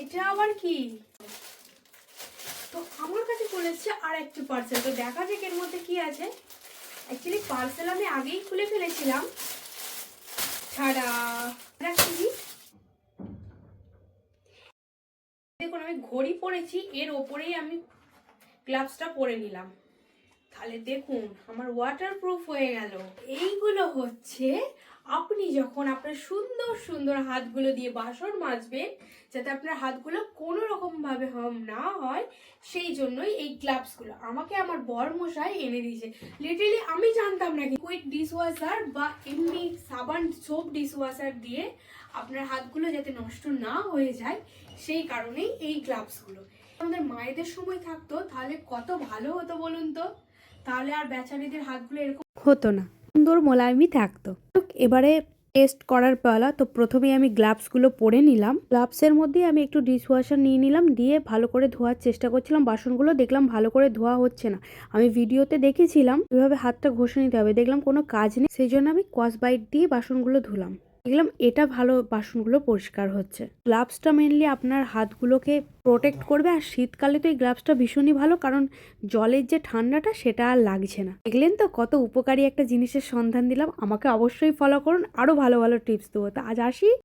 এটা আবার কি? তো আমার কাছে চলে এসেছে আর একটি পার্সেল। তো দেখা যাক এর মধ্যে কি আছে। অ্যাকচুয়ালি পার্সেল আমি আগেই খুলে ফেলেছিলাম। ছাড়া দেখুন, আমি ঘড়ি পরেছি, এর ওপরেই আমি গ্লাভসটা পরে নিলাম। তাহলে দেখুন আমার ওয়াটারপ্রুফ হয়ে গেল। এইগুলো হচ্ছে আপনি যখন আপনার সুন্দর সুন্দর হাতগুলো দিয়ে বাসন মাজবেন, যাতে আপনার হাতগুলো কোনো রকম ভাবে হার্ম না হয়, সেই জন্যই এই গ্লাভসগুলো আমাকে আমার বরমশাই এনে দিয়েছে। লিটারালি আমি জানতাম না লিকুইড ডিশওয়াশার বা এমনি সাবান সোপ ডিশওয়াশার দিয়ে আপনার হাতগুলো যাতে নষ্ট না হয়ে যায়, সেই কারণেই এই গ্লাভসগুলো। আমাদের মায়েদের সময় থাকতো তাহলে কত ভালো হতো বলুন তো। তাহলে আর বেচারিদের হাতগুলো এরকম হতো না, সুন্দর মোলায়েমই থাকতো। এবারে টেস্ট করার পালা। তো প্রথমেই আমি গ্লাভসগুলো পরে নিলাম। গ্লাভসের মধ্যে আমি একটু ডিশওয়াশার নিয়ে নিলাম, দিয়ে ভালো করে ধোয়ার চেষ্টা করছিলাম বাসনগুলো। দেখলাম ভালো করে ধোয়া হচ্ছে না। আমি ভিডিওতে দেখেছিলাম এভাবে হাতটা ঘষে নিতে হবে, দেখলাম কোনো কাজ নেই, সেই জন্য আমি স্কচ ব্রাইট দিয়ে বাসনগুলো ধুলাম। দেখলাম এটা ভালো, বাসনগুলো পরিষ্কার হচ্ছে। গ্লাভসটা মেনলি আপনার হাতগুলোকে প্রোটেক্ট করবে, আর শীতকালে তো এই গ্লাভসটা ভীষণই ভালো, কারণ জলের যে ঠান্ডাটা সেটা আর লাগছে না। দেখলেন তো কত উপকারী একটা জিনিসের সন্ধান দিলাম। আমাকে অবশ্যই ফলো করুন, আরো ভালো ভালো টিপস দেবো। তা আজ আসি।